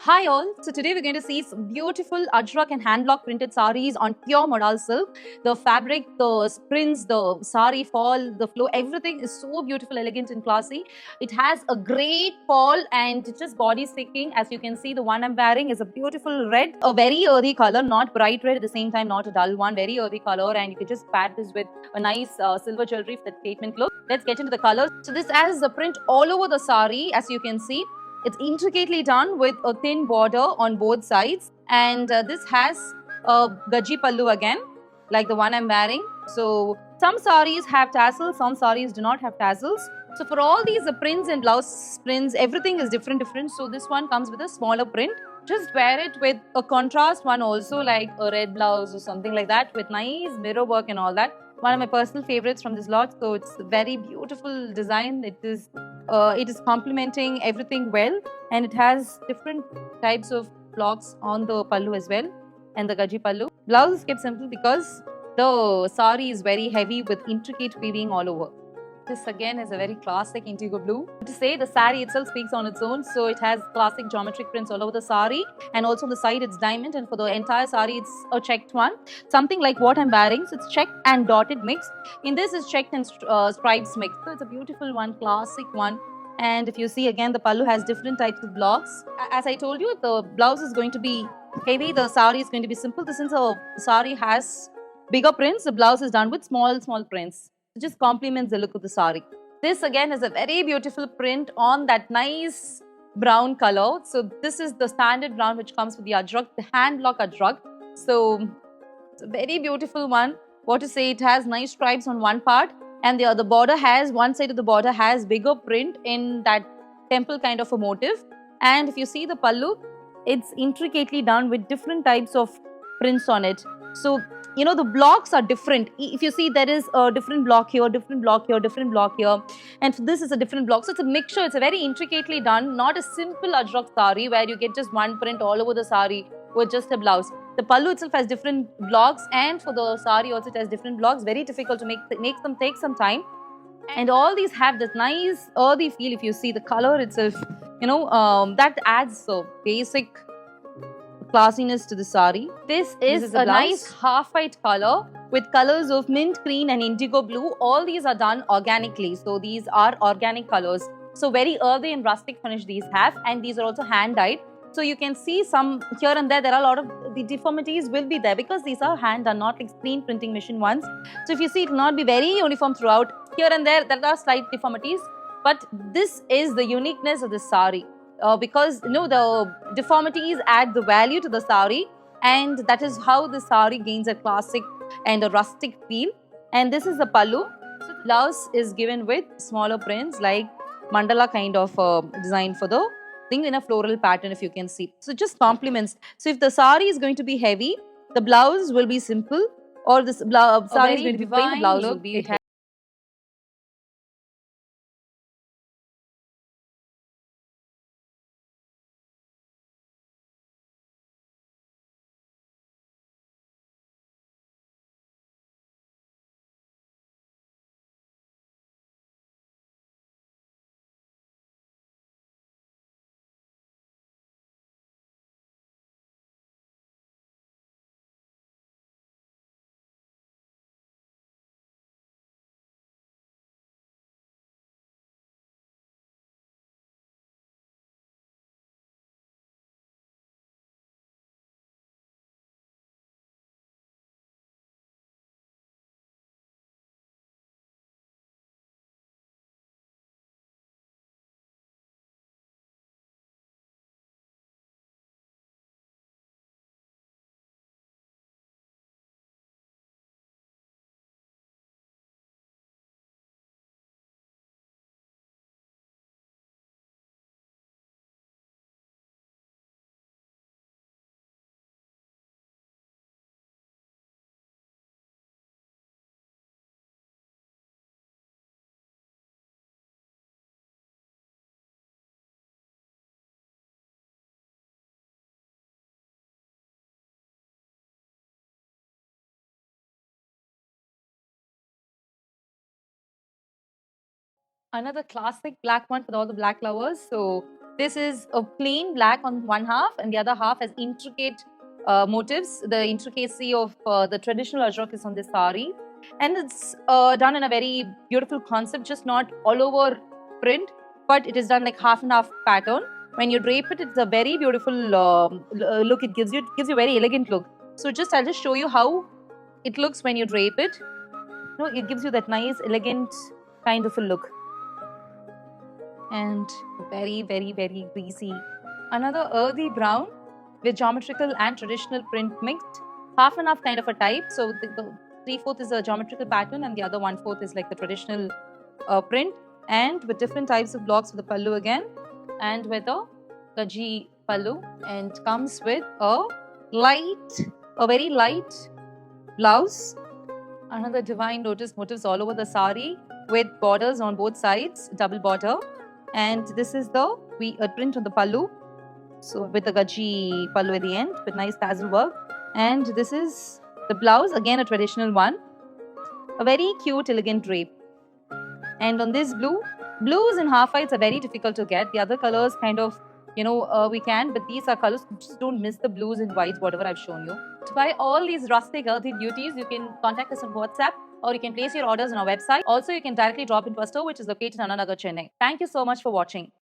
Hi all, so today we're going to see some beautiful AJRAKH and hand-block printed sarees on pure modal silk. The fabric, the prints, the sari fall, the flow, everything is so beautiful, elegant and classy. It has a great fall and it's just body sticking. As you can see, the one I'm wearing is a beautiful red, a very earthy color, not bright red at the same time, not a dull one, very earthy color, and you can just pair this with a nice silver jewelry for that statement look. Let's get into the colors. So this has the print all over the sari, as you can see. It's intricately done with a thin border on both sides, and this has a gaji pallu again, like the one I'm wearing. So some saris have tassels, some saris do not have tassels. So for all these prints and blouse prints, everything is different. So this one comes with a smaller print. Just wear it with a contrast one also, like a red blouse or something like that, with nice mirror work and all that. One of my personal favorites from this lot. So it's a very beautiful design. It is complementing everything well, and it has different types of blocks on the pallu as well, and the gaji pallu. Blouse is kept simple because the sari is very heavy with intricate weaving all over. This again is a very classic indigo blue. To say, the sari itself speaks on its own, so it has classic geometric prints all over the sari, and also on the side it's diamond, and for the entire sari it's a checked one, something like what I'm wearing. So it's checked and dotted mixed. In this is checked and stripes mixed. So it's a beautiful one, classic one. And if you see again, the pallu has different types of blocks. As I told you, the blouse is going to be heavy, the sari is going to be simple. Since the sari has bigger prints, the blouse is done with small prints. It just complements the look of the sari. This again is a very beautiful print on that nice brown color. So this is the standard brown which comes with the AJRAKH, the hand block AJRAKH. So it's a very beautiful one. What to say, it has nice stripes on one part, and the other border has, one side of the border has bigger print in that temple kind of a motif. And if you see the pallu, it's intricately done with different types of prints on it. So you know, the blocks are different. If you see, there is a different block here, different block here, different block here, and this is a different block. So it's a mixture. It's a very intricately done, not a simple AJRAKH sari where you get just one print all over the sari with just a blouse. The pallu itself has different blocks, and for the sari also it has different blocks. Very difficult to make them take some time. And all these have this nice earthy feel. If you see the color itself, you know, that adds so basic classiness to the sari. This is a nice half-white color with colors of mint green and indigo blue. All these are done organically. So these are organic colors. So very earthy and rustic finish these have, and these are also hand-dyed. So you can see some here and there are a lot of the deformities will be there because these are hand done, not like screen printing machine ones. So if you see, it will not be very uniform throughout. Here and there are slight deformities, but this is the uniqueness of the sari. Because you know, the deformities add the value to the sari, and that is how the sari gains a classic and a rustic feel. And this is the pallu. So the blouse is given with smaller prints like mandala kind of design for the thing in a floral pattern, if you can see. So it just complements. So if the sari is going to be heavy, the blouse will be simple, or this sari is going to be plain, the blouse will be heavy. Another classic black one for all the black lovers. So This is a plain black on one half, and the other half has intricate motifs. The intricacy of the traditional Ajrak is on this sari, and it's done in a very beautiful concept, just not all over print, but it is done like half and half pattern. When you drape it, it's a very beautiful look. It gives you a very elegant look. So I'll just show you how it looks when you drape it. No, it gives you that nice, elegant kind of a look. And very, very, very greasy. Another earthy brown with geometrical and traditional print mixed. Half and half kind of a type. So the 3/4 is a geometrical pattern and the other 1/4 is like the traditional print. And with different types of blocks with the pallu again. And with a gaji pallu. And comes with a very light blouse. Another divine lotus motifs all over the sari with borders on both sides, double border. And this is the print on the pallu, so with the gaji pallu at the end with nice tassel work. And this is the blouse, again a traditional one, a very cute elegant drape. And on this blues in half whites are very difficult to get. The other colors kind of, we can, but these are colors, just don't miss the blues and whites, whatever I've shown you. To buy all these rustic earthy beauties, you can contact us on WhatsApp, or you can place your orders on our website. Also, you can directly drop into our store, which is located in Ananagar, Chennai. Thank you so much for watching.